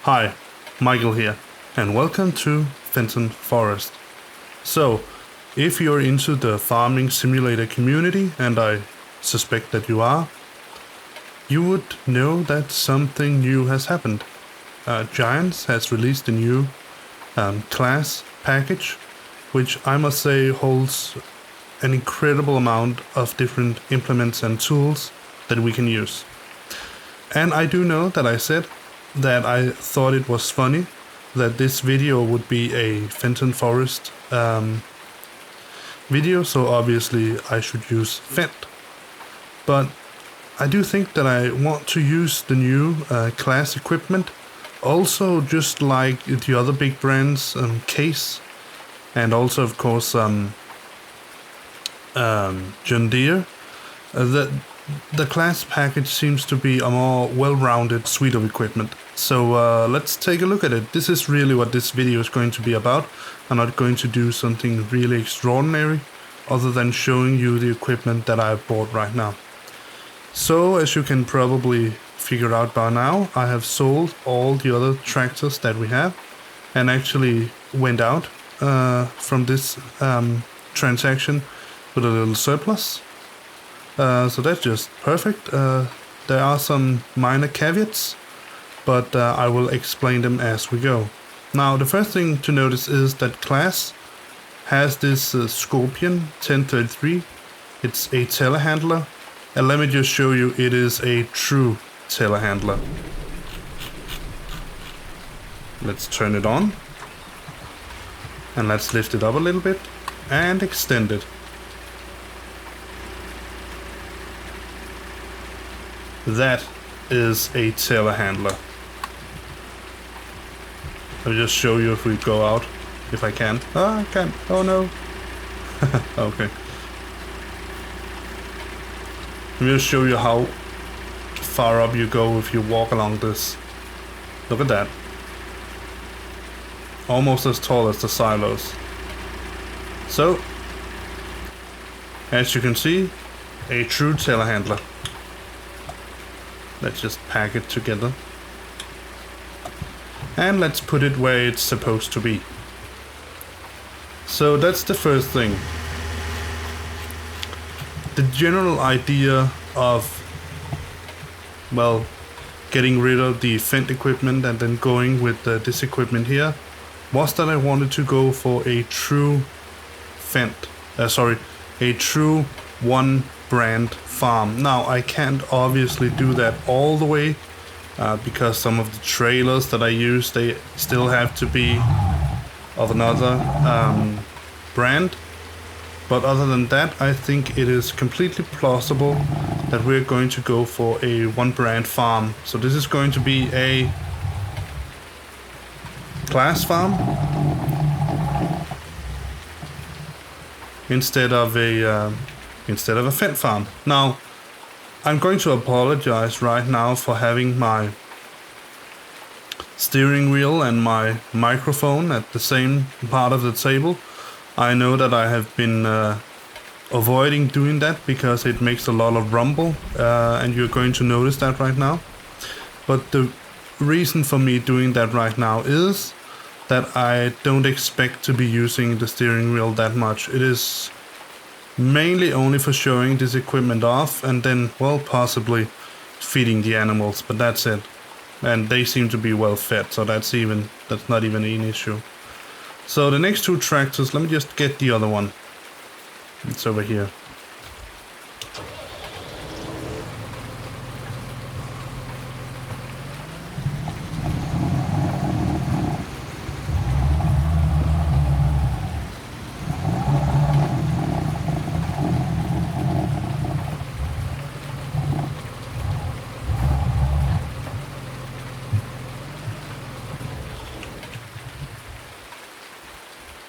Hi, Michael here, and welcome to Fenton Forest. So, if you're into the farming simulator community, and I suspect that you are, you would know that something new has happened. Giants has released a new Claas package, which I must say holds an incredible amount of different implements and tools that we can use. And I do know that I said that I thought it was funny that this video would be a Fenton Forest video, so obviously I should use Fent. But I do think that I want to use the new Claas equipment, also just like the other big brands, Case, and also of course John Deere. The Claas package seems to be a more well-rounded suite of equipment. So let's take a look at it. This is really what this video is going to be about. I'm not going to do something really extraordinary other than showing you the equipment that I've bought right now. So as you can probably figure out by now, I have sold all the other tractors that we have and actually went out from this transaction with a little surplus. So that's just perfect. There are some minor caveats, but I will explain them as we go. Now, the first thing to notice is that Claas has this Scorpion 1033. It's a telehandler, and let me just show you, it is a true telehandler. Let's turn it on, and let's lift it up a little bit and extend it. That is a telehandler. I'll just show you if we go out, if I can. Oh, I can't. Oh no. Okay. Let me just show you how far up you go if you walk along this. Look at that. Almost as tall as the silos. So, as you can see, a true telehandler. Let's just pack it together. And let's put it where it's supposed to be. So that's the first thing. The general idea of, well, getting rid of the Fent equipment and then going with this equipment here was that I wanted to go for a true a true one brand farm. Now I can't obviously do that all the way because some of the trailers that I use, they still have to be of another brand. But other than that, I think it is completely plausible that we're going to go for a one brand farm. So this is going to be a Claas farm instead of a Fent farm. Now, I'm going to apologize right now for having my steering wheel and my microphone at the same part of the table. I know that I have been avoiding doing that because it makes a lot of rumble, and you're going to notice that right now. But the reason for me doing that right now is that I don't expect to be using the steering wheel that much. It is mainly only for showing this equipment off and then, well, possibly feeding the animals, but that's it. And they seem to be well fed, so that's not even an issue. So the next two tractors, let me just get the other one. It's over here.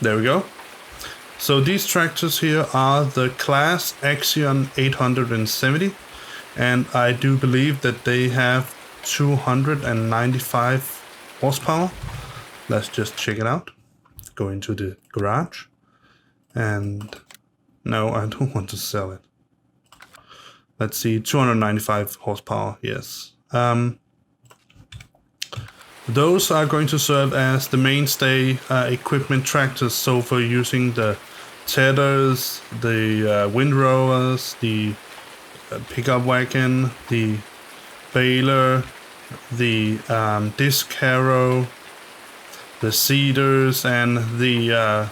There we go. So these tractors here are the Claas Axion 870, and I do believe that they have 295 horsepower. Let's just check it out. Go into the garage, and no, I don't want to sell it. Let's see, 295 horsepower, yes. Those are going to serve as the mainstay equipment tractors. So for using the tethers, the windrowers, the pickup wagon, the baler, the disc harrow, the seeders, and the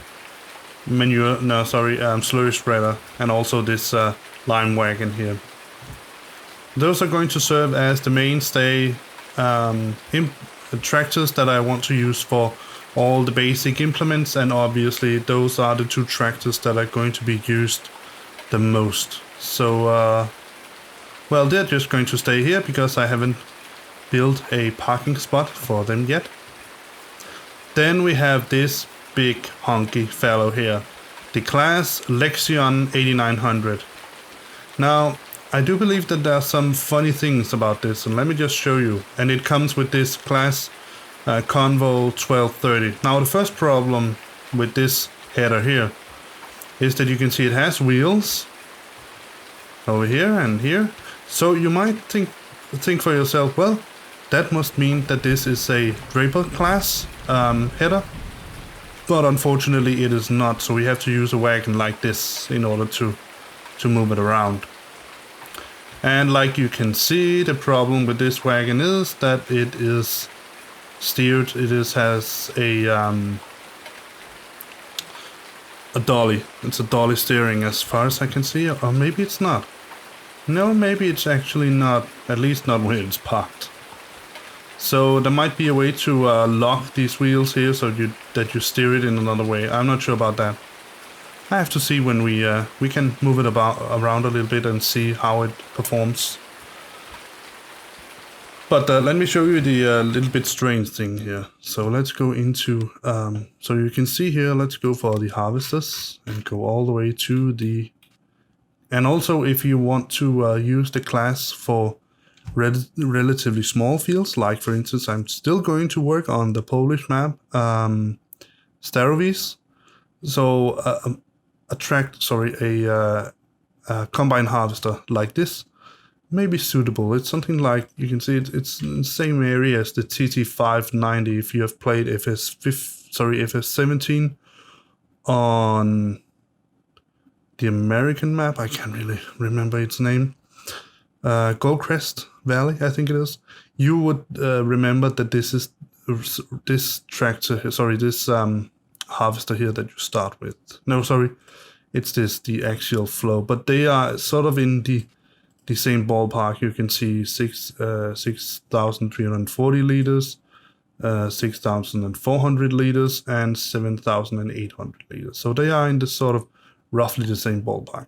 slurry spreader, and also this lime wagon here. Those are going to serve as the mainstay tractors that I want to use for all the basic implements, and obviously those are the two tractors that are going to be used the most. So well, they're just going to stay here because I haven't built a parking spot for them yet. Then we have this big honky fellow here, the Claas Lexion 8900. Now, I do believe that there are some funny things about this, and let me just show you. And it comes with this Claas Convo 1230. Now, the first problem with this header here is that you can see it has wheels over here and here. So you might think for yourself, well, that must mean that this is a Draper class header. But unfortunately it is not, so we have to use a wagon like this in order to move it around. And like you can see, the problem with this wagon is that it is steered, has a dolly. It's a dolly steering as far as I can see, or maybe it's not. No, maybe it's actually not, at least not when it's parked. So there might be a way to lock these wheels here so that you steer it in another way. I'm not sure about that. I have to see when we can move it around a little bit and see how it performs. But let me show you the little bit strange thing here. So let's go into, so you can see here, let's go for the harvesters and go all the way to the, and also if you want to use the class for relatively small fields, like for instance, I'm still going to work on the Polish map, Starowice. So a combine harvester like this may be suitable. It's something like, you can see it's in the same area as the TT590 if you have played FS17 on the American map. I can't really remember its name. Goldcrest Valley, I think it is. You would remember that this is this tractor, sorry, this harvester here that you start with. No, sorry, it's the axial flow, but they are sort of in the same ballpark. You can see 6,340 liters, 6,400 liters, and 7,800 liters. So they are in the sort of roughly the same ballpark.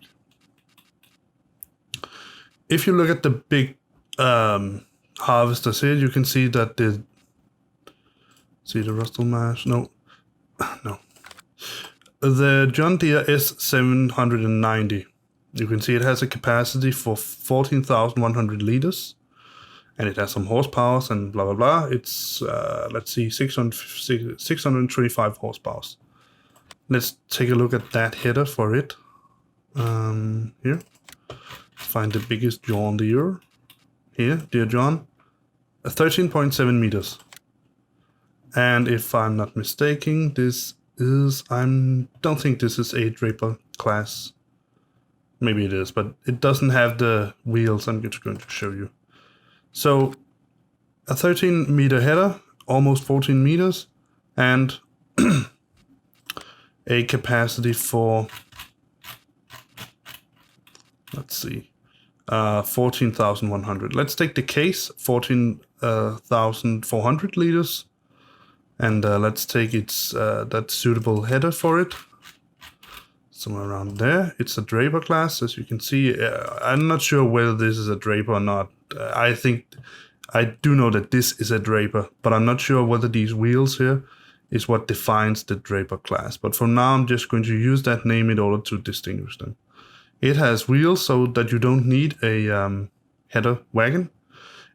If you look at the big harvesters here, you can see that the Rustle Mash, no. The John Deere S790. You can see it has a capacity for 14,100 liters, and it has some horsepower and blah blah blah. It's let's see, 625 horsepower. Let's take a look at that header for it. Here. Find the biggest John Deere. Here, Deere John. 13.7 meters. And if I'm not mistaken, this is, don't think this is a Draper class. Maybe it is, but it doesn't have the wheels. I'm just going to show you. So a 13 meter header, almost 14 meters, and a capacity for, let's see, 14,100. Let's take the case, 14,400 liters, and let's take its that suitable header for it. Somewhere around there. It's a Draper class, as you can see. I'm not sure whether this is a Draper or not. I do know that this is a Draper, but I'm not sure whether these wheels here is what defines the Draper class. But for now, I'm just going to use that name in order to distinguish them. It has wheels so that you don't need a header wagon.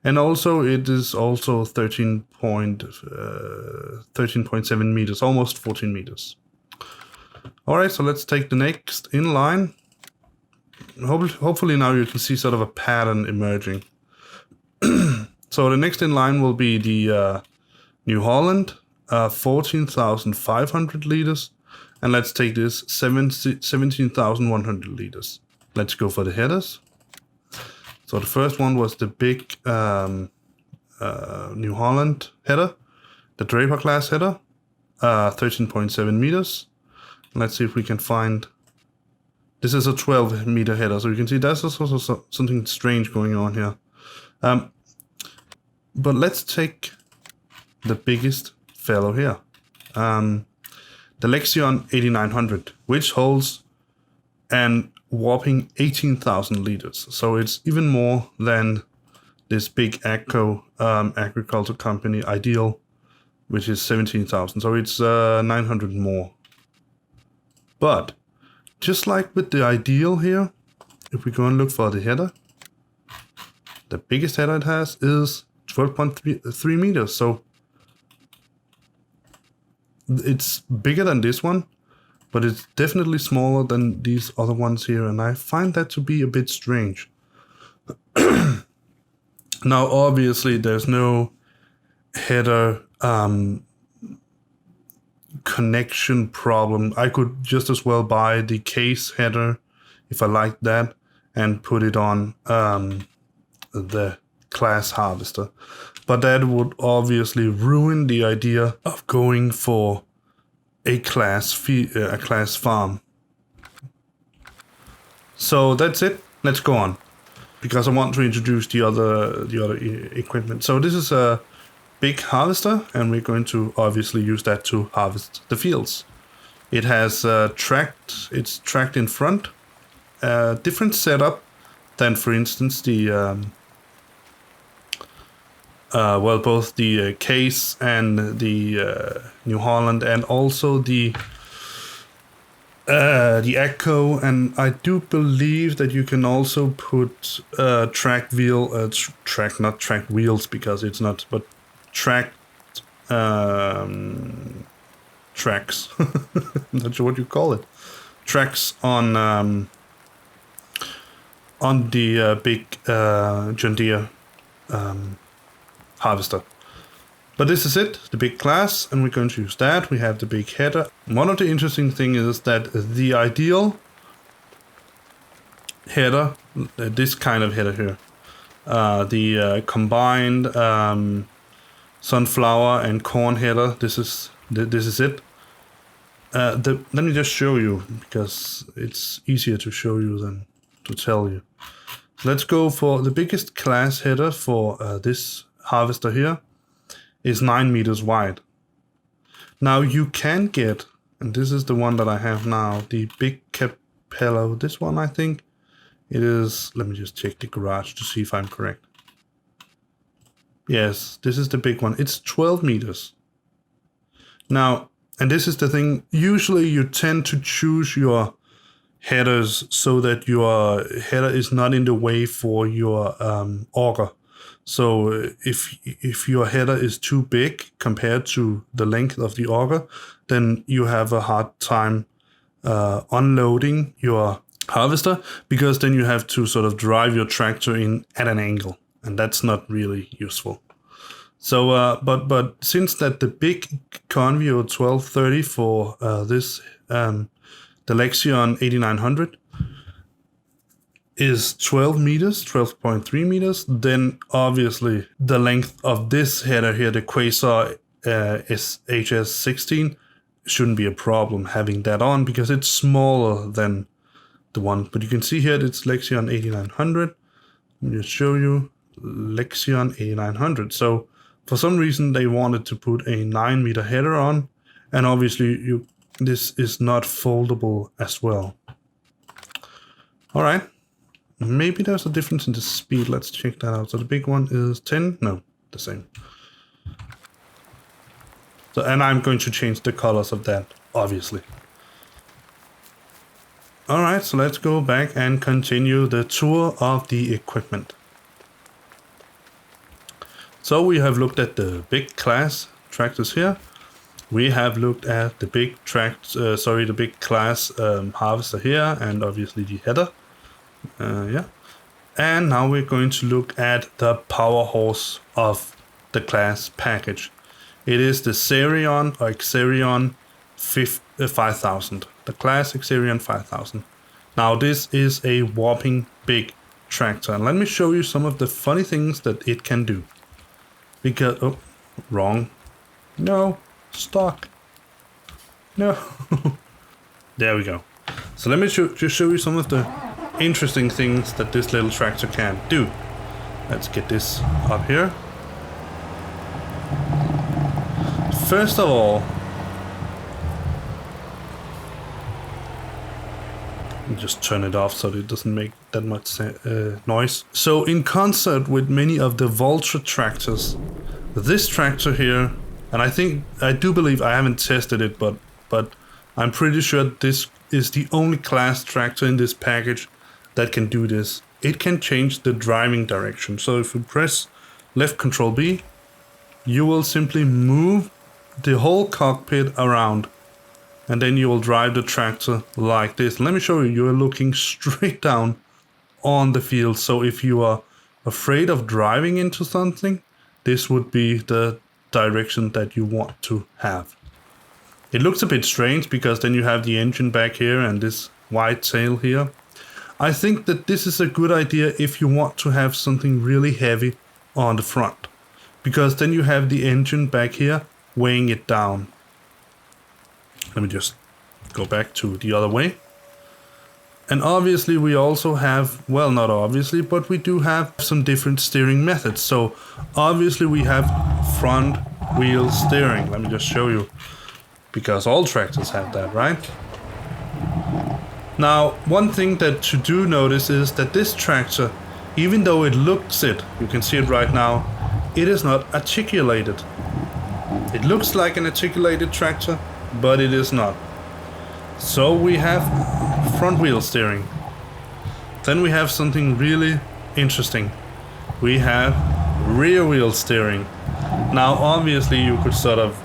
And also it is also 13.7 meters, almost 14 meters. Alright, so let's take the next in line. Hopefully now you can see sort of a pattern emerging. So the next in line will be the New Holland, 14,500 liters. And let's take this 17,100 liters. Let's go for the headers. So the first one was the big New Holland header, the Draper class header, 13.7 meters. Let's see if we can find. This is a 12 meter header, so you can see there's also something strange going on here. But let's take the biggest fellow here, the Lexion 8900, which holds an whopping 18,000 liters. So it's even more than this big AGCO agriculture company Ideal, which is 17,000. So it's 900 more. But just like with the Ideal here, if we go and look for the header, the biggest header it has is 12.3 meters. So it's bigger than this one, but it's definitely smaller than these other ones here. And I find that to be a bit strange. Now, obviously, there's no header connection problem. I could just as well buy the case header if I like that and put it on the Claas harvester. But that would obviously ruin the idea of going for a Claas farm. So that's it. Let's go on, because I want to introduce the other equipment. So this is a big harvester, and we're going to obviously use that to harvest the fields. It has it's tracked in front, different setup than, for instance, the both the Case and the New Holland, and also the AGCO. And I do believe that you can also put tracked wheels, because it's not, but tracked tracks. I'm not sure what you call it. Tracks on the big John Deere harvester. But this is it, the big Claas, and we're going to use that. We have the big header. One of the interesting things is that the Ideal header, this kind of header here, the combined sunflower and corn header, this is it. Let me just show you, because it's easier to show you than to tell you. Let's go for the biggest Claas header for this harvester here. Is 9 meters wide. Now you can get, and this is the one that I have now, the big Capello. This one, I think it is. Let me just check the garage to see if I'm correct. Yes, this is the big one. It's 12 meters. Now, and this is the thing. Usually you tend to choose your headers so that your header is not in the way for your auger. So if your header is too big compared to the length of the auger, then you have a hard time unloading your harvester, because then you have to sort of drive your tractor in at an angle, and that's not really useful. So, but since that the big Convio 1230 for this the Lexion 8900 is 12 meters, 12.3 meters, then obviously the length of this header here, the Quasar HS16, shouldn't be a problem having that on, because it's smaller than the one. But you can see here it's Lexion 8900. Let me just show you Lexion 8900. So for some reason they wanted to put a 9 meter header on, and obviously this is not foldable as well. All right. Maybe there's a difference in the speed. Let's check that out. So the big one is 10. No, the same. So, and I'm going to change the colors of that, obviously. All right, so let's go back and continue the tour of the equipment. So we have looked at the big Claas tractors here. We have looked at the big the big Claas harvester here, and obviously the header. Yeah, and now we're going to look at the power horse of the Claas package. It is the Xerion or Xerion 5000, the Claas Xerion 5000. Now this is a whopping big tractor, and let me show you some of the funny things that it can do. Because, oh, wrong. No, stock. No. There we go. So let me just show you some of the interesting things that this little tractor can do. Let's get this up here. First of all, just turn it off so that it doesn't make that much noise. So in concert with many of the Voltra tractors, this tractor here, and I do believe, I haven't tested it, but I'm pretty sure this is the only Claas tractor in this package that can do this. It can change the driving direction. So if you press left Control B, you will simply move the whole cockpit around, and then you will drive the tractor like this. Let me show you. You're looking straight down on the field. So if you are afraid of driving into something, this would be the direction that you want to have. It looks a bit strange because then you have the engine back here and this white tail here. I think that this is a good idea if you want to have something really heavy on the front, because then you have the engine back here weighing it down. Let me just go back to the other way. And obviously we also have, well, not obviously, but we do have some different steering methods. So obviously we have front wheel steering. Let me just show you, because all tractors have that, right? Now, one thing that you do notice is that this tractor, even though it looks it, you can see it right now, it is not articulated. It looks like an articulated tractor, but it is not. So we have front wheel steering. Then we have something really interesting. We have rear wheel steering. Now obviously you could sort of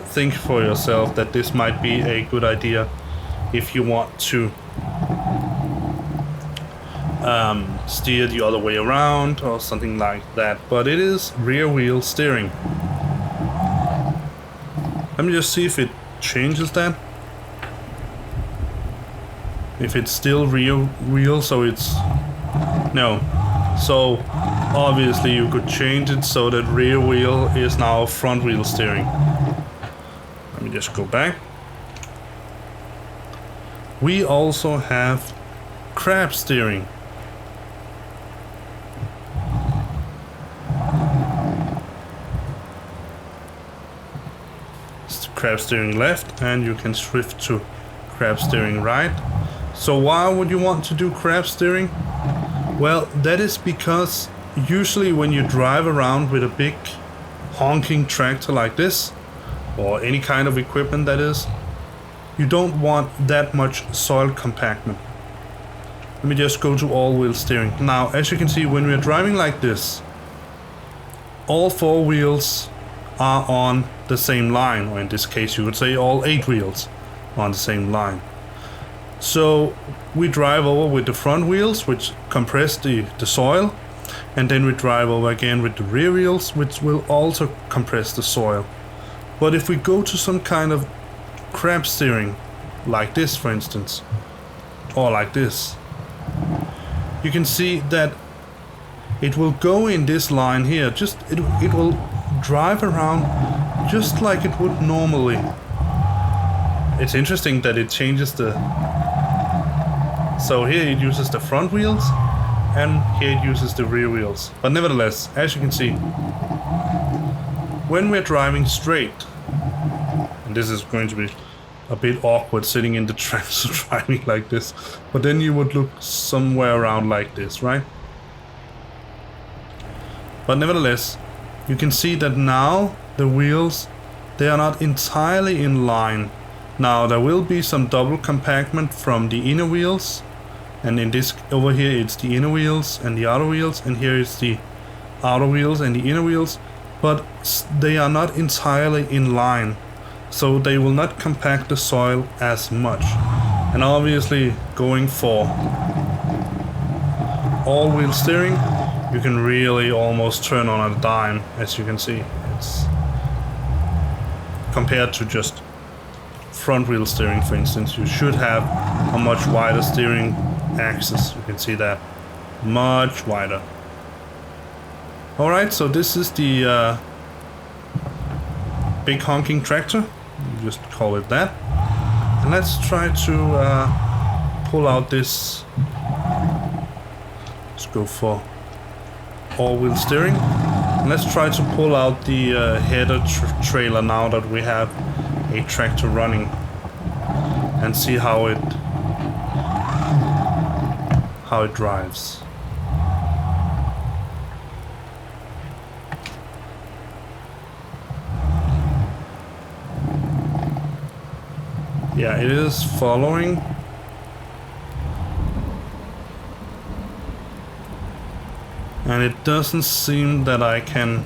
think for yourself that this might be a good idea if you want to steer the other way around or something like that, but it is rear wheel steering. Let me just see if it changes that. If it's still rear wheel, so it's no. So obviously you could change it so that rear wheel is now front wheel steering. Let me just go back. We also have crab steering. It's crab steering left, and you can shift to crab steering right. So why would you want to do crab steering? Well, that is because usually when you drive around with a big honking tractor like this, or any kind of equipment that is, you don't want that much soil compactment. Let me just go to all-wheel steering. Now, as you can see, when we're driving like this, all 4 wheels are on the same line, or in this case you could say all 8 wheels are on the same line. So we drive over with the front wheels, which compress the soil, and then we drive over again with the rear wheels, which will also compress the soil. But if we go to some kind of crab steering, like this for instance, or like this, you can see that it will go in this line here. It will drive around just like it would normally. It's interesting that it changes the... So here it uses the front wheels, and here it uses the rear wheels. But nevertheless, as you can see, when we're driving straight, and this is going to be a bit awkward sitting in the tractor driving like this, but then you would look somewhere around like this, right? But nevertheless, you can see that now the wheels, they are not entirely in line. Now there will be some double compactment from the inner wheels, and in this over here it's the inner wheels and the outer wheels, and here is the outer wheels and the inner wheels, but they are not entirely in line, so they will not compact the soil as much. And obviously going for all-wheel steering, you can really almost turn on a dime, as you can see. compared to just front wheel steering, for instance. You should have a much wider steering axis. You can see that, much wider. All right, so this is the big honking tractor, just call it that. And let's try to pull out this. Let's go for all-wheel steering. And let's try to pull out the header trailer now that we have a tractor running, and see how it drives. Yeah, it is following. And it doesn't seem that I can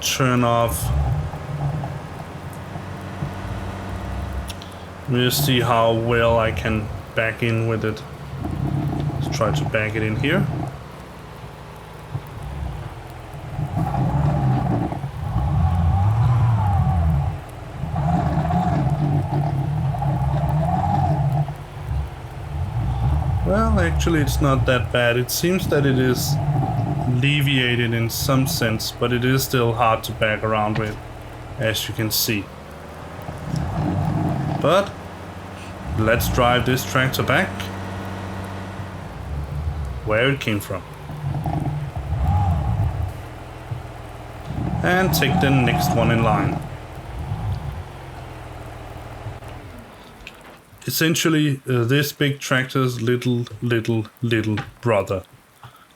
turn off. Let me just see how well I can back in with it. Let's try to back it in here. Well, actually it's not that bad. It seems that it is alleviated in some sense, but it is still hard to back around with, as you can see. But let's drive this tractor back where it came from and take the next one in line. Essentially, this big tractor's little brother.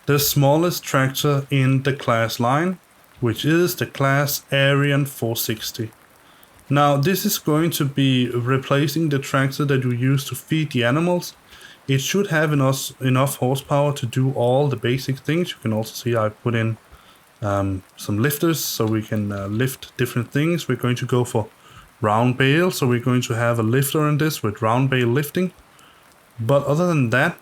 The smallest tractor in the Claas line, which is the Claas Arian 460. Now, this is going to be replacing the tractor that you use to feed the animals. It should have enough horsepower to do all the basic things. You can also see I put in some lifters so we can lift different things. We're going to go for round bale, so we're going to have a lifter in this with round bale lifting. But other than that,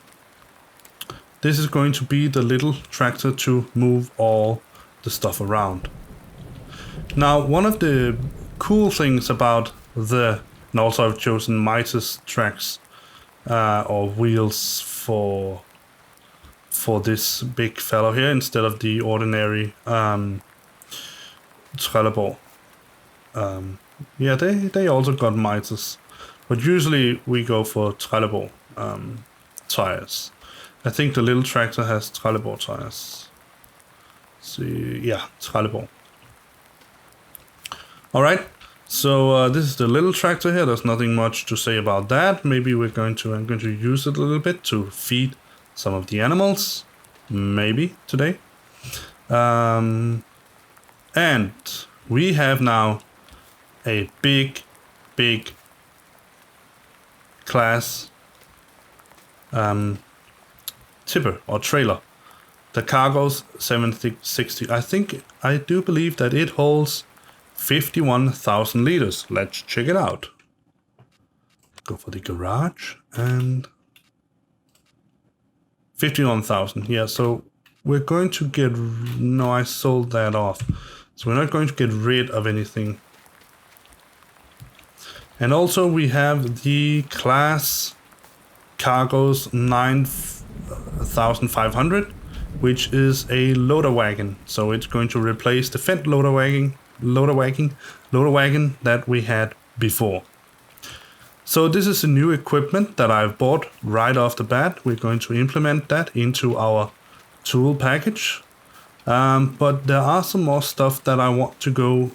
this is going to be the little tractor to move all the stuff around. Now, one of the cool things about and also I've chosen Midas tracks or wheels for this big fellow here instead of the ordinary Trelleborg. Yeah, they also got Midas, but usually we go for Trelleborg tires. I think the little tractor has Trelleborg tires. See, yeah, Trelleborg. All right, so this is the little tractor here. There's nothing much to say about that. Maybe I'm going to use it a little bit to feed some of the animals, maybe today. And we have now a big Claas tipper or trailer. The Cargo's 760. I do believe that it holds 51,000 liters. Let's check it out. Go for the garage and 51,000. Yeah, so we're going to no, I sold that off. So we're not going to get rid of anything. And also we have the Claas Cargo's 9500, which is a loader wagon. So it's going to replace the Fenton loader wagon that we had before. So this is a new equipment that I've bought right off the bat. We're going to implement that into our tool package. But there are some more stuff that I want to go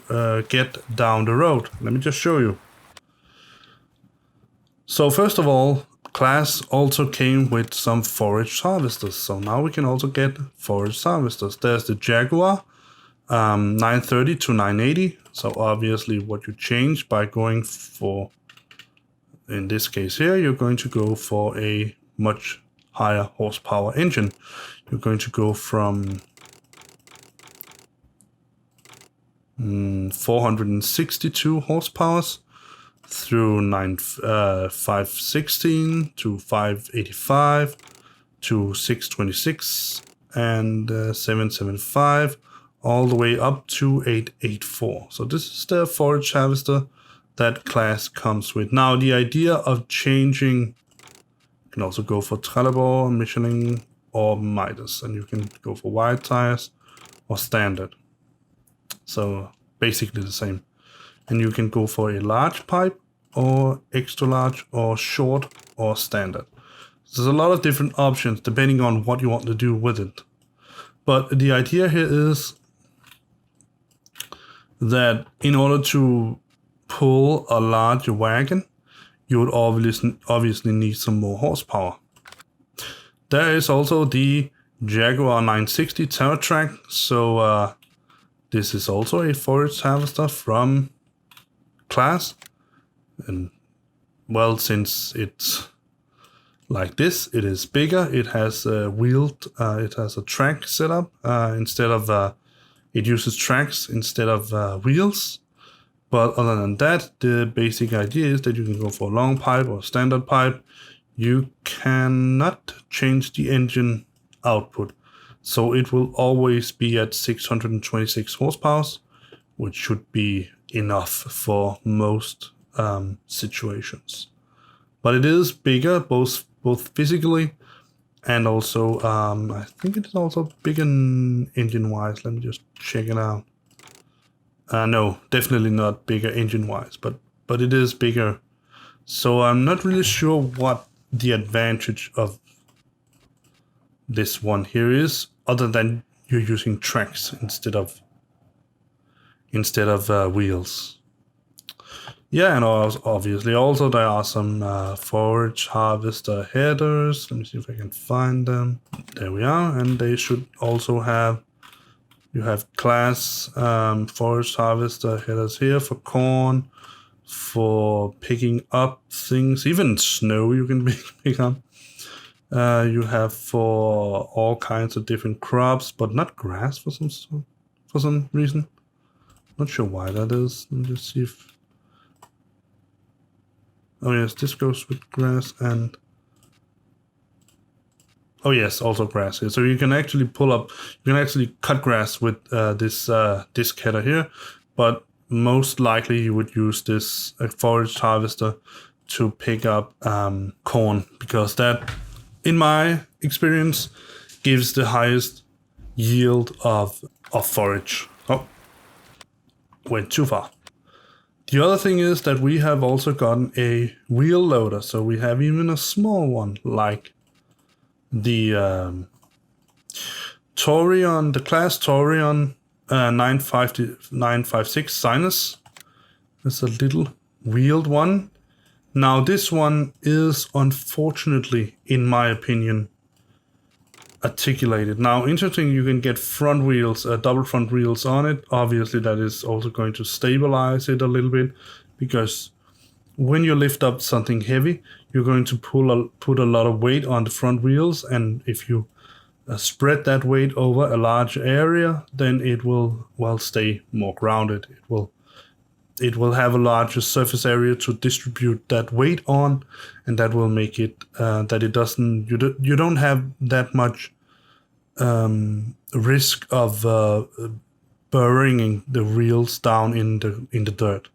get down the road. Let me just show you. So first of all, Claas also came with some forage harvesters. So now we can also get forage harvesters. There's the Jaguar 930 to 980. So obviously what you change by going for, in this case here, you're going to go for a much higher horsepower engine. You're going to go from 462 horsepower through 516 to 585 to 626 and 775 all the way up to 884. So this is the forage harvester that Claas comes with. Now the idea of changing, you can also go for Trelleborg, Michelin, or Midas, and you can go for wide tires or standard. So basically the same. And you can go for a large pipe or extra large or short or standard. There's a lot of different options depending on what you want to do with it. But the idea here is that in order to pull a large wagon, you would obviously need some more horsepower. There is also the Jaguar 960 TerraTrack. So this is also a forage harvester from Claas. And well, since it's like this, it is bigger. It has it has a track setup instead of it uses tracks instead of wheels. But other than that, the basic idea is that you can go for a long pipe or standard pipe. You cannot change the engine output, so it will always be at 626 horsepower, which should be enough for most situations. But it is bigger, both physically and also I think it is also bigger engine-wise. Let me just check it out. No, definitely not bigger engine-wise, but it is bigger. So I'm not really sure what the advantage of this one here is, other than you're using tracks instead of wheels. Yeah, and obviously also there are some forage harvester headers. Let me see if I can find them. There we are, and they should also have, you have Claas forage harvester headers here for corn, for picking up things, even snow you can pick up. You have for all kinds of different crops, but not grass for some reason. Not sure why that is. Let me just see if. Oh yes, this goes with grass and. Oh yes, also grass here. So you can actually you can actually cut grass with this disc header here, but most likely you would use this forage harvester to pick up corn, because that, in my experience, gives the highest yield of forage. Oh, went too far. The other thing is that we have also gotten a wheel loader, so we have even a small one, like the Torion, the Claas Torion 956 Sinus. It's a little wheeled one. Now this one is, unfortunately, in my opinion, articulated. Now, interesting, you can get front wheels, double front wheels on it. Obviously, that is also going to stabilize it a little bit, because when you lift up something heavy, you're going to put a lot of weight on the front wheels, and if you spread that weight over a large area, then it will, well, stay more grounded. It will have a larger surface area to distribute that weight on, and that will make it that it doesn't, you don't have that much risk of burying the wheels down in the dirt,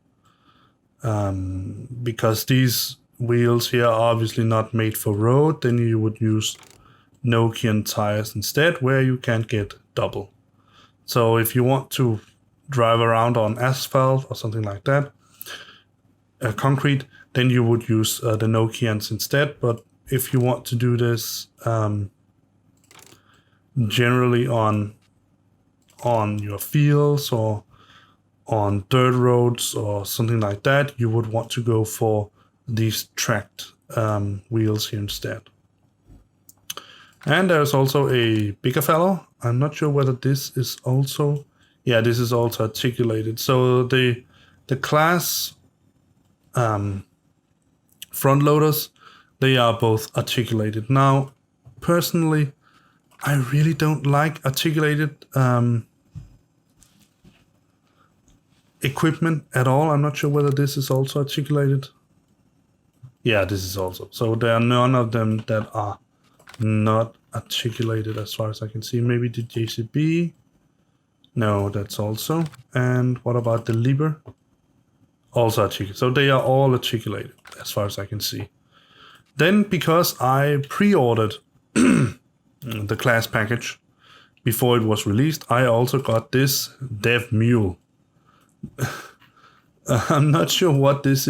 because these wheels here are obviously not made for road. Then you would use Nokian tires instead, where you can get double. So if you want to drive around on asphalt or something like that, concrete, then you would use the Nokians instead. But if you want to do this generally on your fields or on dirt roads or something like that, you would want to go for these tracked wheels here instead. And there's also a bigger fellow. I'm not sure whether this is also, yeah, this is also articulated. So the Claas front loaders, they are both articulated. Now, personally, I really don't like articulated equipment at all. I'm not sure whether this is also articulated. Yeah, this is also. So there are none of them that are not articulated as far as I can see. Maybe the JCB. No, that's also. And what about the lever? Also articulated. So they are all articulated as far as I can see. Then, because I pre-ordered the Claas package before it was released, I also got this Dev Mule. I'm not sure what this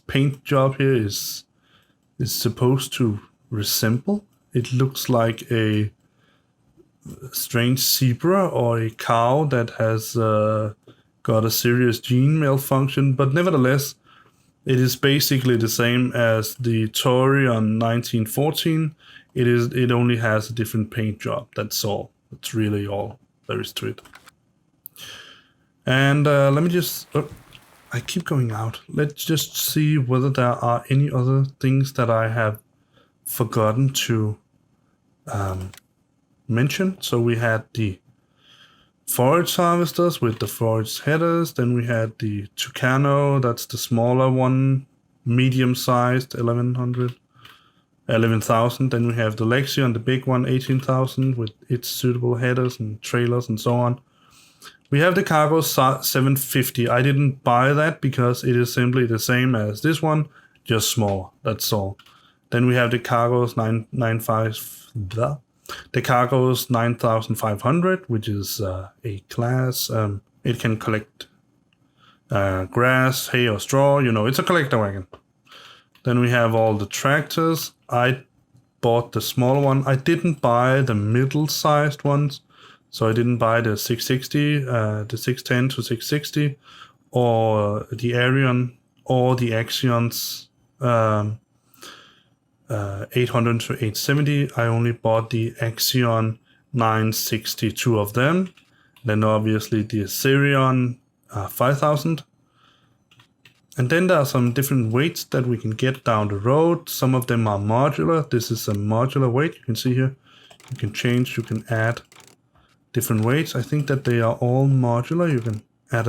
paint job here is supposed to resemble. It looks like a strange zebra or a cow that has got a serious gene malfunction, but nevertheless, it is basically the same as the Torion 1914. It only has a different paint job. That's all. That's really all there is to it. And let me just... Oh, I keep going out. Let's just see whether there are any other things that I have forgotten to mention. So we had the forage harvesters with the forage headers. Then we had the Tucano, that's the smaller one, medium-sized, 11,000. Then we have the Lexion, the big one, 18,000, with its suitable headers and trailers and so on. We have the Cargo 750. I didn't buy that because it is simply the same as this one, just smaller. That's all. Then we have the Cargos 995. The Cargos 9500, which is a Claas. It can collect grass, hay, or straw. You know, it's a collector wagon. Then we have all the tractors. I bought the smaller one. I didn't buy the middle-sized ones. So I didn't buy the 660, the 610 to 660, or the Arion, or the Axions 800 to 870. I only bought the Axion 960, two of them. Then obviously the Assyrian 5000. And then there are some different weights that we can get down the road. Some of them are modular. This is a modular weight. You can see here. You can change, you can add different weights. I think that they are all modular. You can add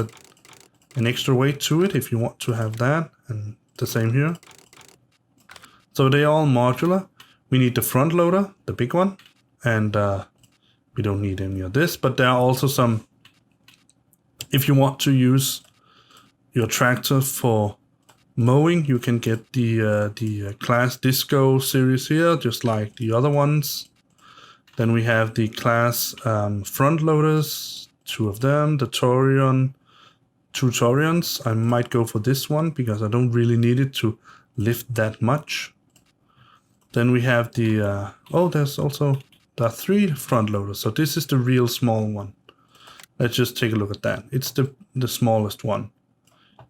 an extra weight to it if you want to have that, and the same here. So they are all modular. We need the front loader, the big one, and we don't need any of this, but there are also some, if you want to use your tractor for mowing, you can get the Claas Disco series here, just like the other ones. Then we have the Claas front loaders, two of them, the Torion, two Torions. I might go for this one because I don't really need it to lift that much. Then we have the, there are three front loaders. So this is the real small one. Let's just take a look at that. It's the smallest one.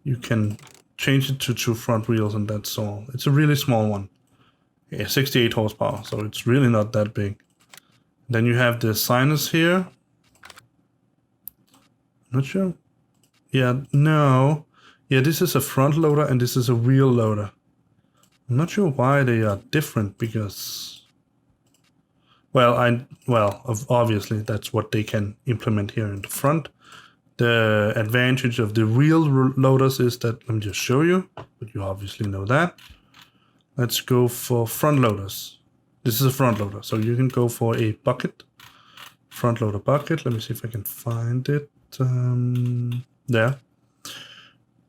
You can change it to two front wheels and that's all. It's a really small one. Yeah, 68 horsepower, so it's really not that big. Then you have the Sinus here. Not sure. Yeah, no. Yeah, this is a front loader and this is a wheel loader. I'm not sure why they are different because... obviously that's what they can implement here in the front. The advantage of the wheel loaders is that, let me just show you, but you obviously know that. Let's go for front loaders. This is a front loader, so you can go for a bucket. Front loader bucket. Let me see if I can find it. There.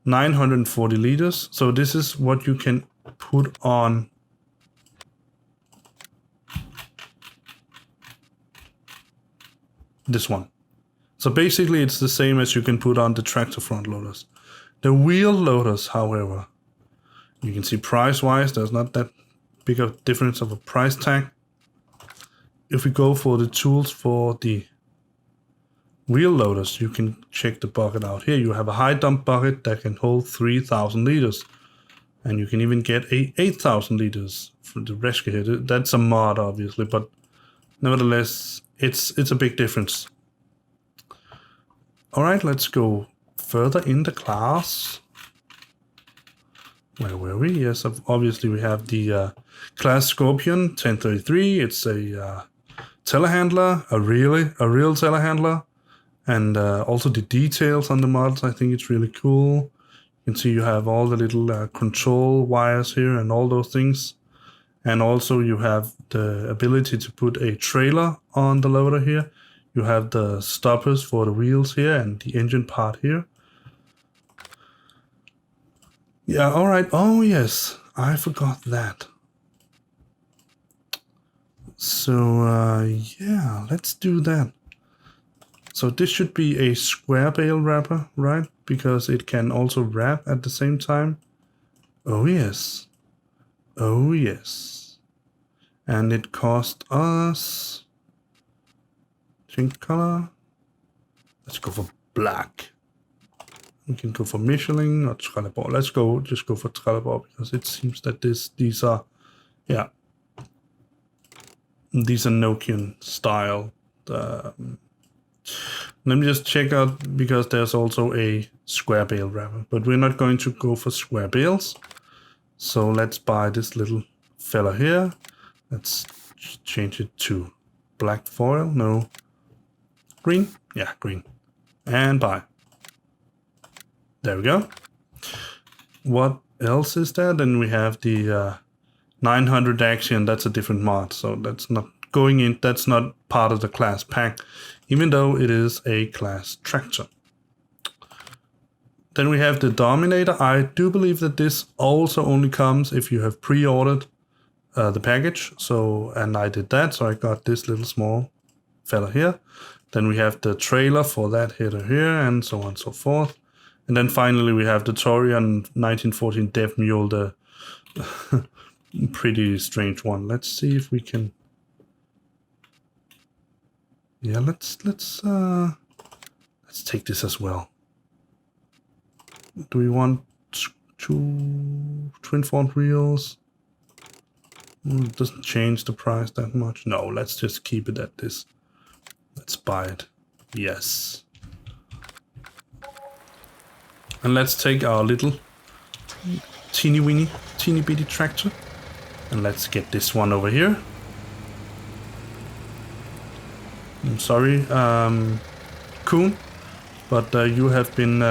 940 liters. So this is what you can put on this one. So basically it's the same as you can put on the tractor front loaders. The wheel loaders, however, you can see price-wise, there's not that big of a difference of a price tag. If we go for the tools for the wheel loaders, you can check the bucket out here. You have a high dump bucket that can hold 3,000 liters. And you can even get 8,000 liters for the rescue here. That's a mod, obviously, but nevertheless, it's a big difference. All right, let's go further in the class. Where were we? Yes, obviously we have the Claas Scorpion 1033. It's a telehandler, a real telehandler, and also the details on the mods. I think it's really cool. You can see you have all the little control wires here and all those things, and also you have the ability to put a trailer on the loader here. You have the stoppers for the wheels here and the engine part here. Yeah, all right. Oh, yes. I forgot that. So, yeah, let's do that. So this should be a square bale wrapper, right? Because it can also wrap at the same time. Oh, yes. Oh, yes. And it cost us... change color. Let's go for black. We can go for Michelin or Trelleborg. Let's just go for Trelleborg because it seems that these are, yeah, these are Nokian style. Let me just check out because there's also a square bale wrapper, but we're not going to go for square bales. So let's buy this little fella here. Let's change it to black foil. No, green. Yeah, green. And buy. There we go. What else is there? Then we have the 900 action. That's a different mod, so that's not going in. That's not part of the Claas pack, even though it is a Claas tractor. Then we have the Dominator. I do believe that this also only comes if you have pre-ordered the package. So, and I did that, so I got this little small fella here. Then we have the trailer for that header here, and so on and so forth. And then finally we have the Torian 1914 Dev Mule, the pretty strange one. Let's see if we can. Yeah, let's take this as well. Do we want 2 twin front wheels? It doesn't change the price that much. No, let's just keep it at this. Let's buy it. Yes. And let's take our little teeny bitty tractor and let's get this one over here. I'm sorry, Kuhn, but you have been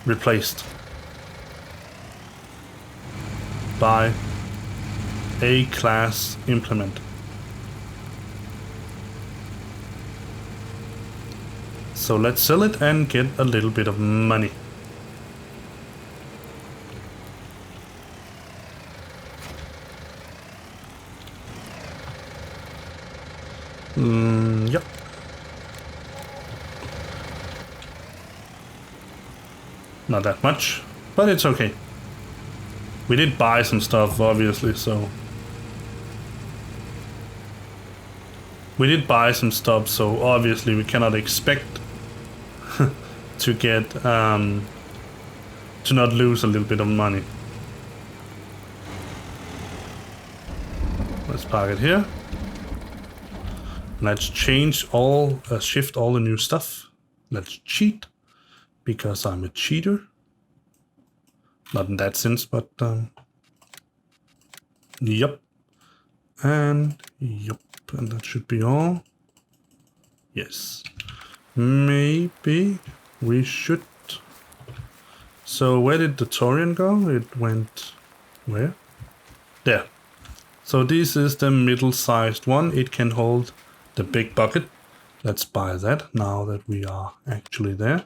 replaced by a Claas implement. So let's sell it and get a little bit of money. Yep. Not that much, but it's okay. We did buy some stuff, obviously, so... We did buy some stuff, so obviously we cannot expect to get to not lose a little bit of money. Let's park it here. Let's change all, shift all the new stuff. Let's cheat because I'm a cheater. Not in that sense, but yep, and yep, and that should be all. Yes. Maybe we should. So where did the Torian go? It went where? There. So this is the middle-sized one. It can hold the big bucket. Let's buy that now that we are actually there.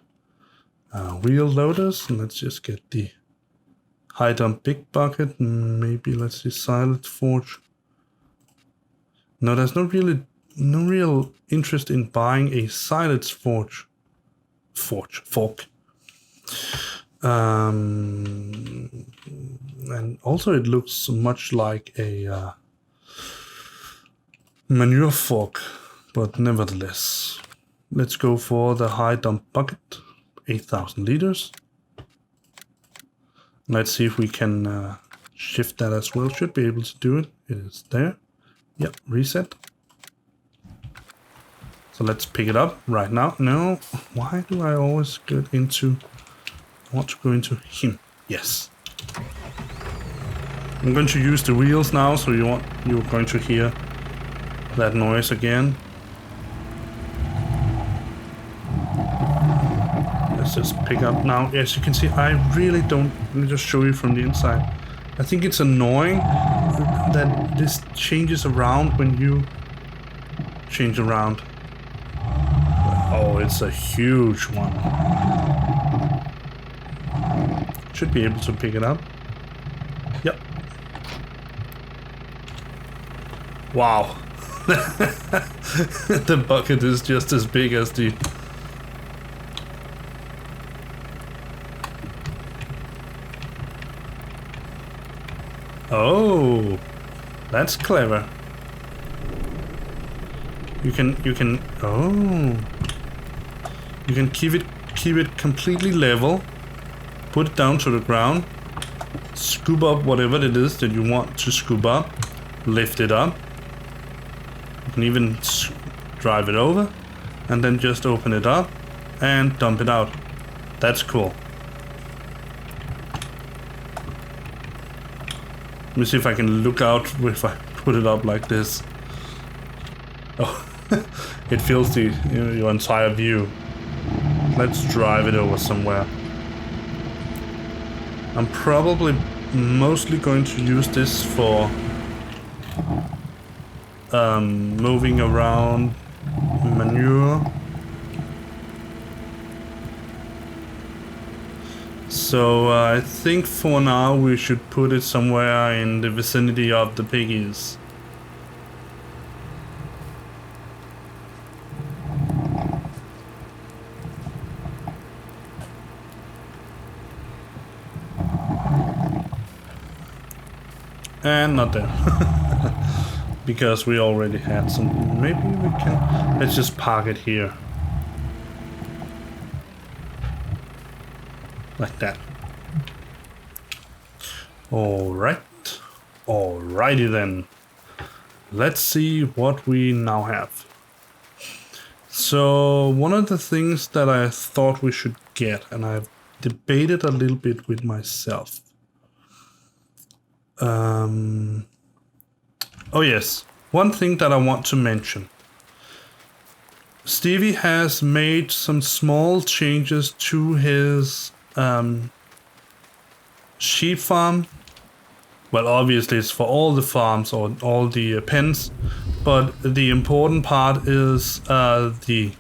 Wheel loaders. And let's just get the high dump big bucket. Maybe let's see silent forge. No, there's no real interest in buying a silage fork. And also it looks much like a manure fork, but nevertheless, let's go for the high dump bucket, 8,000 liters. Let's see if we can shift that as well. Should be able to do it. It is there. Yep, reset. So let's pick it up right now. No, why do I always get into... I want to go into him. Yes. I'm going to use the wheels now, so you're going to hear that noise again. Let's just pick up now. As you can see, I really don't... Let me just show you from the inside. I think it's annoying that this changes around when you change around. Oh, it's a huge one. Should be able to pick it up. Yep. Wow. The bucket is just as big as the... Oh, that's clever. You can keep it completely level, put it down to the ground, scoop up whatever it is that you want to scoop up, lift it up. You can even drive it over and then just open it up and dump it out. That's cool. Let me see if I can look out if I put it up like this. Oh, it fills your entire view. Let's drive it over somewhere. I'm probably mostly going to use this for moving around manure. So I think for now we should put it somewhere in the vicinity of the piggies. And not there. Because we already had some. Maybe we can... Let's just park it here. Like that. Alright. Alrighty then. Let's see what we now have. So, one of the things that I thought we should get, and I've debated a little bit with myself. Oh yes, one thing that I want to mention. Stevie has made some small changes to his sheep farm. Well, obviously it's for all the farms or all the pens, but the important part is the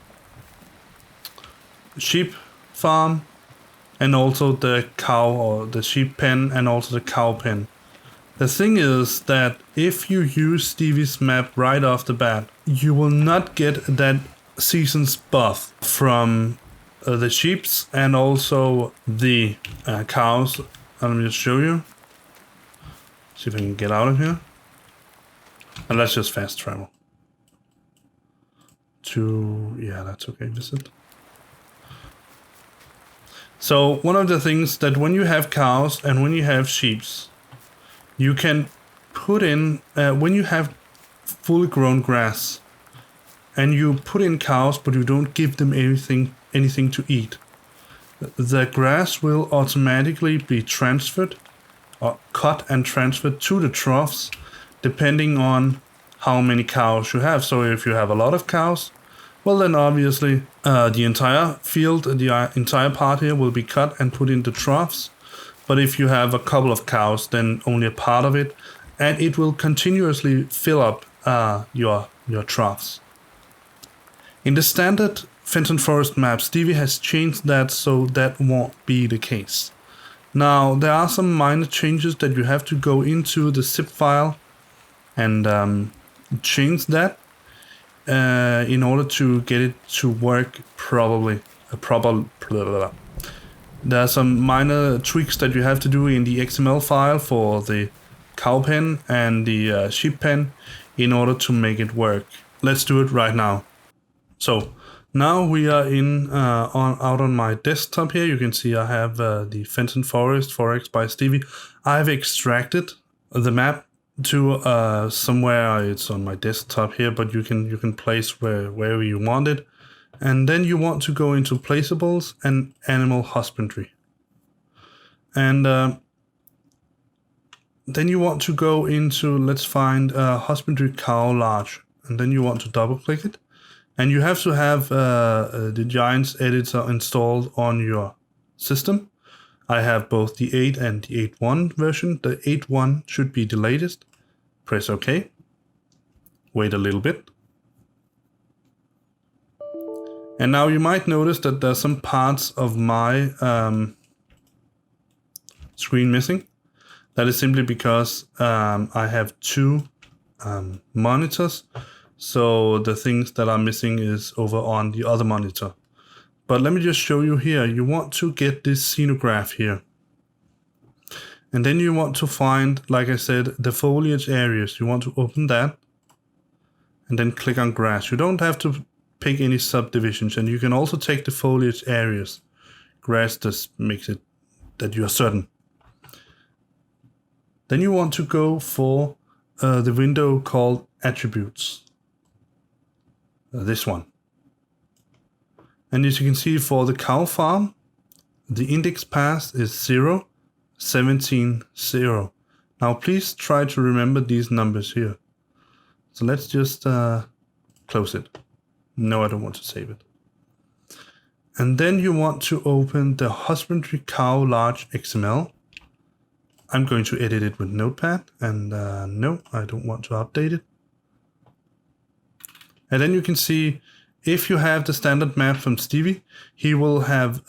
sheep farm and also the cow or the sheep pen and also the cow pen. The thing is that if you use Stevie's map right off the bat, you will not get that season's buff from the sheeps and also the cows. Let me just show you. See if I can get out of here. And let's just fast travel. Yeah, that's okay, visit. So one of the things that when you have cows and when you have sheeps, you can put in, when you have fully grown grass and you put in cows but you don't give them anything to eat, the grass will automatically be transferred or cut and transferred to the troughs depending on how many cows you have. So if you have a lot of cows, well then obviously the entire field, the entire part here will be cut and put into troughs. But if you have a couple of cows, then only a part of it, and it will continuously fill up your troughs. In the standard Fenton Forest map, Stevie has changed that so that won't be the case. Now, there are some minor changes that you have to go into the zip file and change that in order to get it to work properly. There are some minor tweaks that you have to do in the XML file for the cow pen and the sheep pen in order to make it work. Let's do it right now. So now we are out on my desktop here. You can see I have the Fenton Forest 4X by Stevie. I've extracted the map to somewhere. It's on my desktop here, but you can place wherever you want it. And then you want to go into placeables and animal husbandry. And then you want to go into, let's find husbandry cow large. And then you want to double click it. And you have to have the Giants editor installed on your system. I have both the 8 and the 8.1 version. The 8.1 should be the latest. Press OK. Wait a little bit. And now you might notice that there's some parts of my screen missing. That is simply because I have two monitors. So the things that are missing is over on the other monitor. But let me just show you here. You want to get this scenograph here. And then you want to find, like I said, the foliage areas. You want to open that and then click on grass. You don't have to pick any subdivisions, and you can also take the foliage areas. Grass just makes it that you are certain. Then you want to go for the window called attributes. This one. And as you can see, for the cow farm, the index path is 0, 17, 0. Now please try to remember these numbers here. So let's just close it. No, I don't want to save it. And then you want to open the husbandry cow large XML. I'm going to edit it with Notepad, and no, I don't want to update it. And then you can see, if you have the standard map from Stevie, he will have,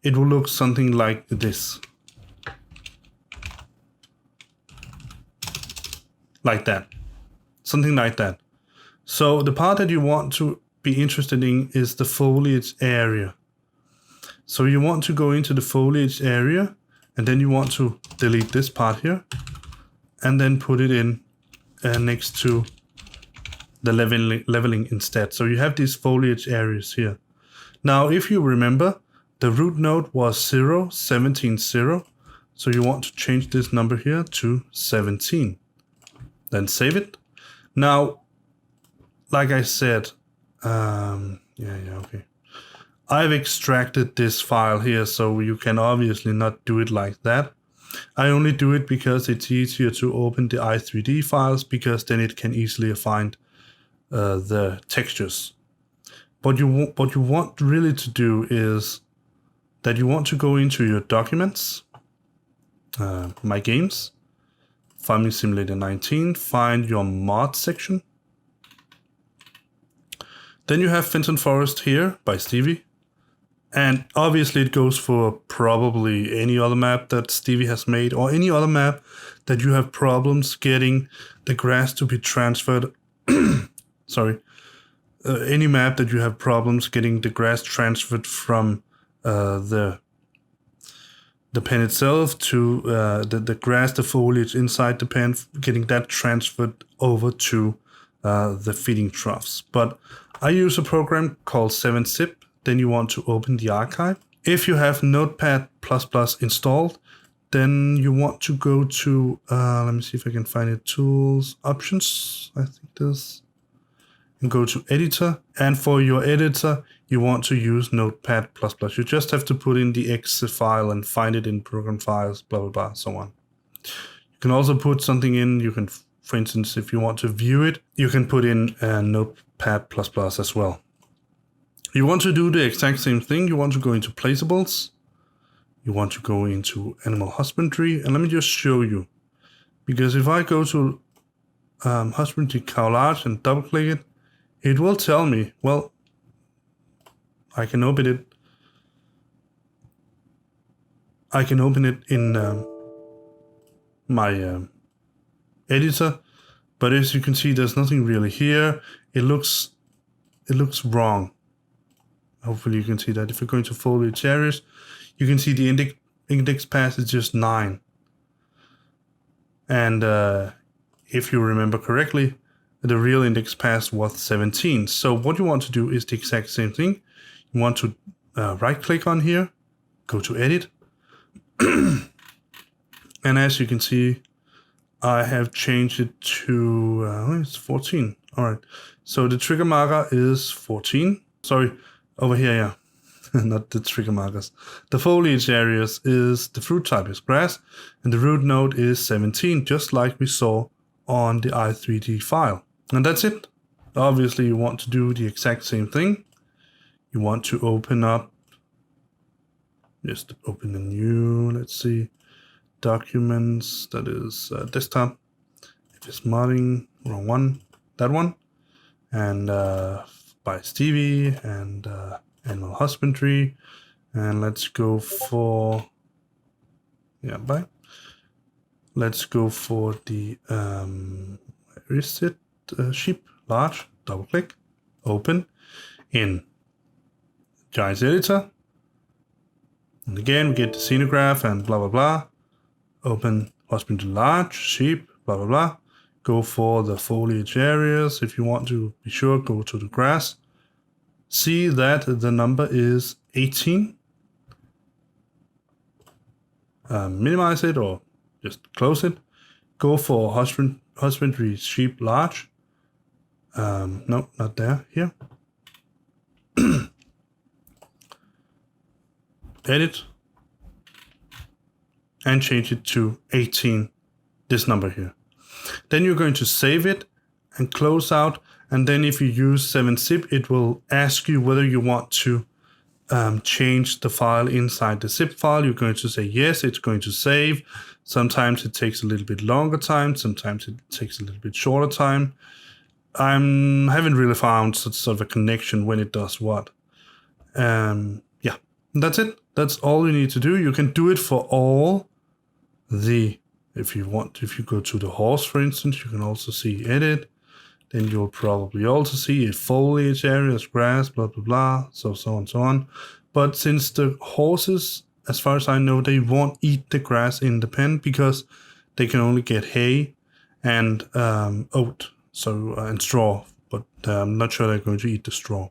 it will look something like this. Like that. Something like that. So the part that you want to be interested in is the foliage area. So you want to go into the foliage area, and then you want to delete this part here, and then put it in next to the leveling instead. So you have these foliage areas here. Now, if you remember, the root node was 0, 17, 0. So you want to change this number here to 17. Then save it. Now, like I said, okay. I've extracted this file here, so you can obviously not do it like that. I only do it because it's easier to open the i3D files, because then it can easily find the textures. What you want really to do is that you want to go into your documents, my games, Farming Simulator 19, find your mod section. Then you have Fenton Forest here by Stevie. And obviously it goes for probably any other map that Stevie has made, or any other map that you have problems getting the grass to be transferred. Sorry. Any map that you have problems getting the grass transferred from the pen itself to the grass, the foliage inside the pen, getting that transferred over to the feeding troughs. But I use a program called 7zip. Then you want to open the archive. If you have Notepad++ installed, then you want to go to, let me see if I can find it, Tools, Options, I think this, and go to Editor. And for your editor, you want to use Notepad++. You just have to put in the exe file and find it in Program Files, blah, blah, blah, so on. You can also put something in, you can, for instance, if you want to view it, you can put in Notepad++ as well. You want to do the exact same thing. You want to go into placeables. You want to go into animal husbandry. And let me just show you. Because if I go to husbandry cow large and double click it, it will tell me, well, I can open it. I can open it in my editor. But as you can see, there's nothing really here. It looks wrong. Hopefully you can see that. If you're going to foliage areas, you can see the index path is just 9. And if you remember correctly, the real index path was 17. So what you want to do is the exact same thing. You want to right click on here, go to edit. And as you can see, I have changed it to, it's 14. All right. So the trigger marker is 14. Sorry. Over here, yeah, not the trigger markers. The foliage areas is, the fruit type is grass, and the root node is 17, just like we saw on the i3D file. And that's it. Obviously, you want to do the exact same thing. You want to open up, just open a new, let's see, documents, that is desktop. If it's modding, wrong one, that one. And by Stevie and animal husbandry. And let's go for, bye. Let's go for the, where is it? Sheep, large, double click, open in Giants Editor. And again, we get the scenograph and blah, blah, blah. Open husbandry large, sheep, blah, blah, blah. Go for the foliage areas. If you want to be sure, go to the grass. See that the number is 18. Minimize it or just close it. Go for husbandry sheep large. No, not there. Here. Edit. And change it to 18. This number here. Then you're going to save it and close out. And then if you use 7-zip, it will ask you whether you want to change the file inside the zip file. You're going to say yes, it's going to save. Sometimes it takes a little bit longer time. Sometimes it takes a little bit shorter time. I haven't really found sort of a connection when it does what. Yeah, that's it. That's all you need to do. You can do it for all the, if you go to the horse, for instance, you can also see edit. Then you'll probably also see foliage areas, grass, blah, blah, blah, so on and so on. But since the horses, as far as I know, they won't eat the grass in the pen because they can only get hay and oat, and straw. But I'm not sure they're going to eat the straw.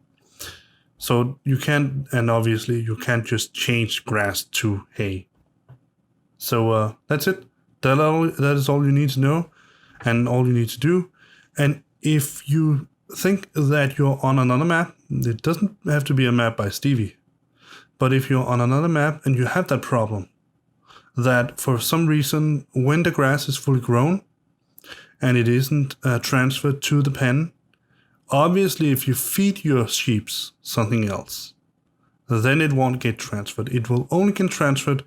So you can't, and obviously you can't just change grass to hay. So that's it. That is all you need to know and all you need to do. And if you think that you're on another map, it doesn't have to be a map by Stevie. But if you're on another map and you have that problem, that for some reason, when the grass is fully grown and it isn't transferred to the pen, obviously if you feed your sheep something else, then it won't get transferred. It will only get transferred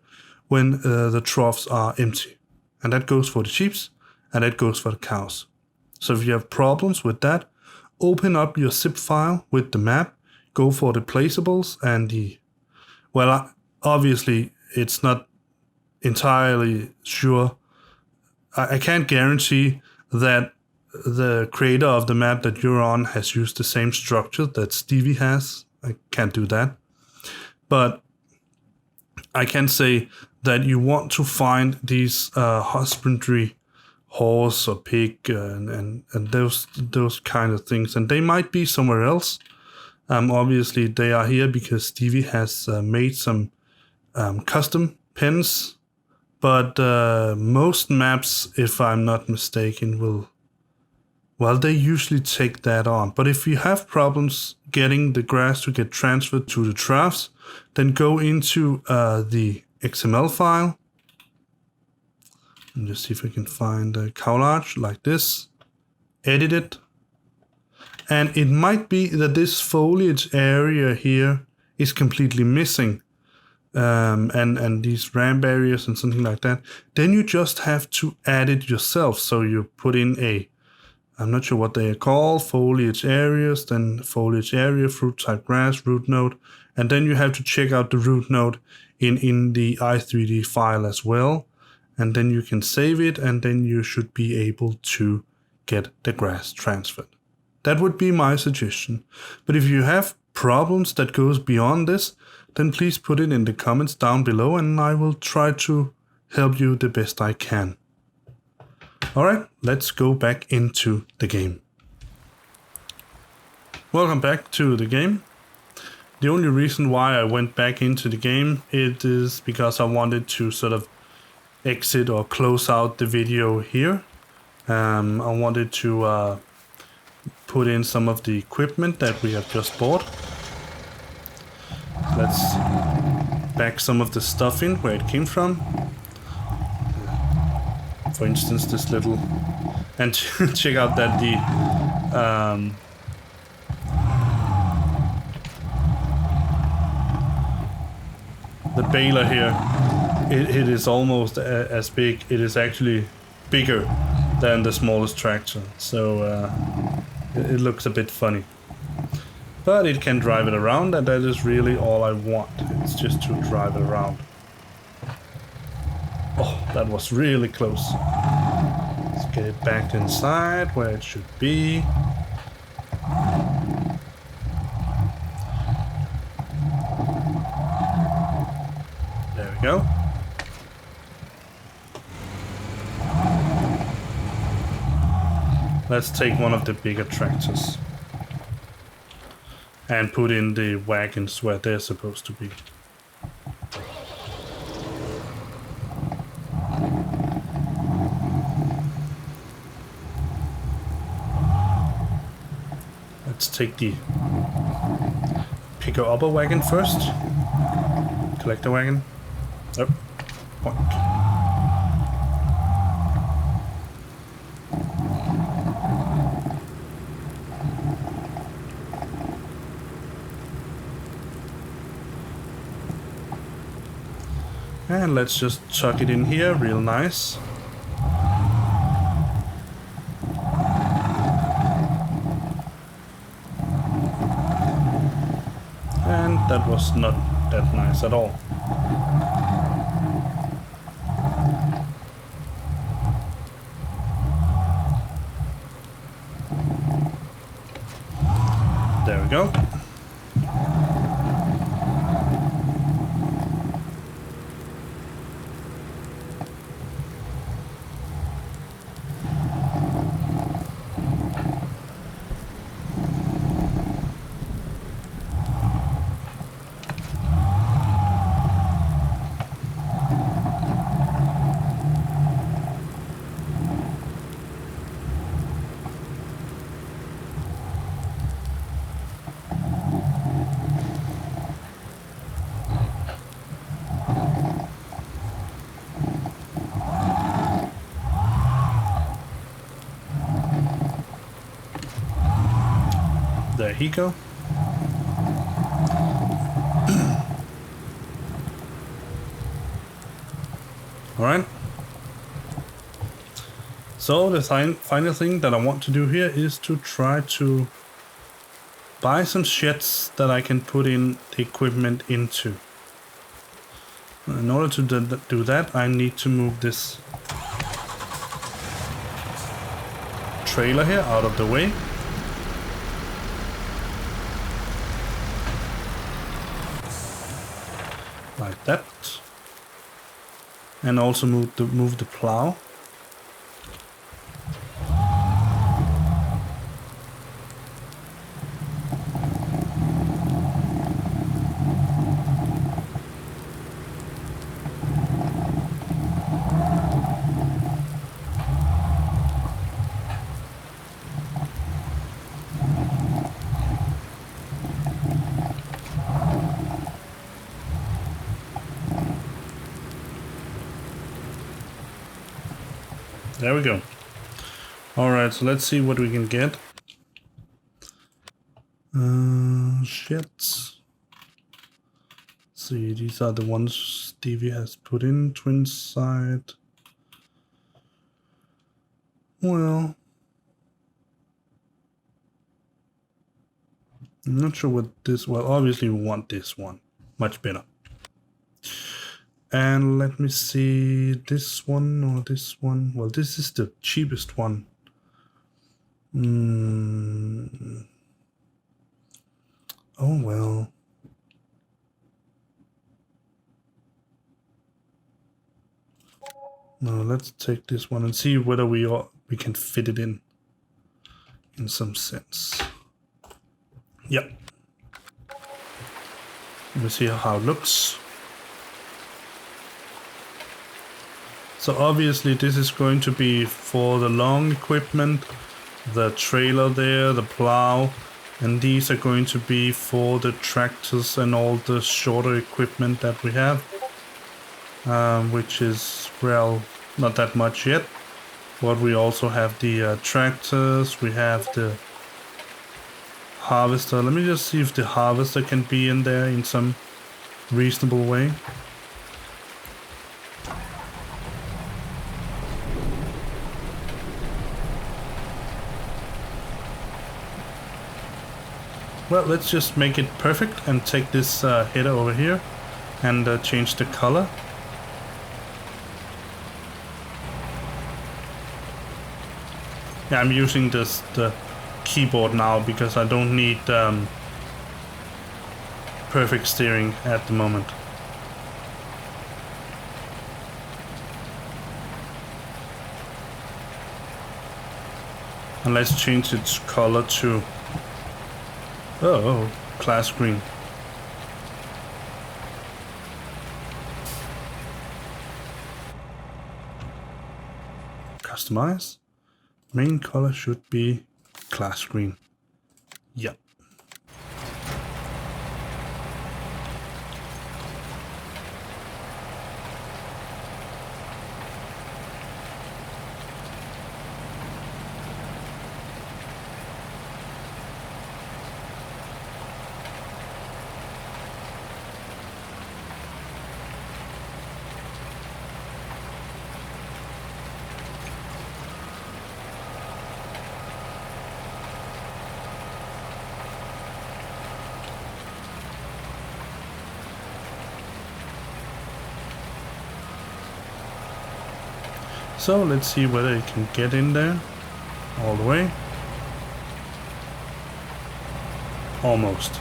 when the troughs are empty. And that goes for the sheep and that goes for the cows. So if you have problems with that, open up your zip file with the map, go for the placeables and obviously it's not entirely sure. I can't guarantee that the creator of the map that you're on has used the same structure that Stevie has. I can't do that. But I can say that you want to find these husbandry horse or pig and those kind of things, and they might be somewhere else. Obviously they are here because Stevie has made some custom pens, but most maps, if I'm not mistaken, they usually take that on. But if you have problems getting the grass to get transferred to the troughs, then go into the XML file. And just see if I can find a cow large like this. Edit it. And it might be that this foliage area here is completely missing. And these ramp areas and something like that. Then you just have to add it yourself. So you put in I'm not sure what they are called, foliage areas, then foliage area, fruit type grass, root node. And then you have to check out the root node in the i3D file as well. And then you can save it, and then you should be able to get the grass transferred. That would be my suggestion. But if you have problems that goes beyond this, then please put it in the comments down below, and I will try to help you the best I can. Alright, let's go back into the game. Welcome back to the game. The only reason why I went back into the game, it is because I wanted to sort of exit or close out the video here. I wanted to put in some of the equipment that we have just bought. Let's back some of the stuff in where it came from. For instance, this little, and check out that the baler here, it is almost as big. It is actually bigger than the smallest tractor, so it looks a bit funny. But it can drive it around, and that is really all I want. It's just to drive it around. Oh, that was really close. Let's get it back inside where it should be. There we go. Let's take one of the bigger tractors and put in the wagons where they're supposed to be. Let's take the picker-upper wagon first. Collector wagon. Oh, point. And let's just tuck it in here, real nice. And that was not that nice at all. There we go. There he go. Alright. So the final thing that I want to do here is to try to buy some sheds that I can put in the equipment into. In order to do that, I need to move this trailer here out of the way. Like that. And also move the plow. There we go. Alright, so let's see what we can get. Shit. See, these are the ones Stevie has put in. Twin side. Well, I'm not sure what this... Well, obviously we want this one. Much better. And let me see, this one or this one. Well, this is the cheapest one. Oh, well. No, let's take this one and see whether we can fit it in some sense. Yep. Let me see how it looks. So obviously this is going to be for the long equipment, the trailer there, the plow, and these are going to be for the tractors and all the shorter equipment that we have, which is, well, not that much yet. But we also have the tractors, we have the harvester. Let me just see if the harvester can be in there in some reasonable way. Well, let's just make it perfect and take this header over here and change the color. Yeah, I'm using the keyboard now because I don't need perfect steering at the moment. And let's change its color to Claas green. Customize. Main color should be Claas green. Yep. So let's see whether it can get in there all the way. Almost.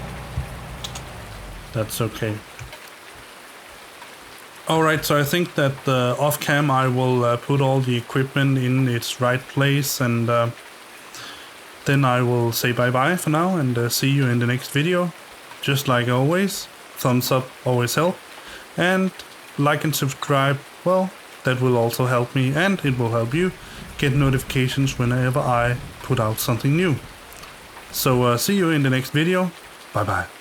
That's okay. Alright, so I think that off cam I will put all the equipment in its right place, and then I will say bye bye for now and see you in the next video. Just like always, thumbs up always help, and like and subscribe, well, that will also help me, and it will help you get notifications whenever I put out something new. So see you in the next video. Bye bye.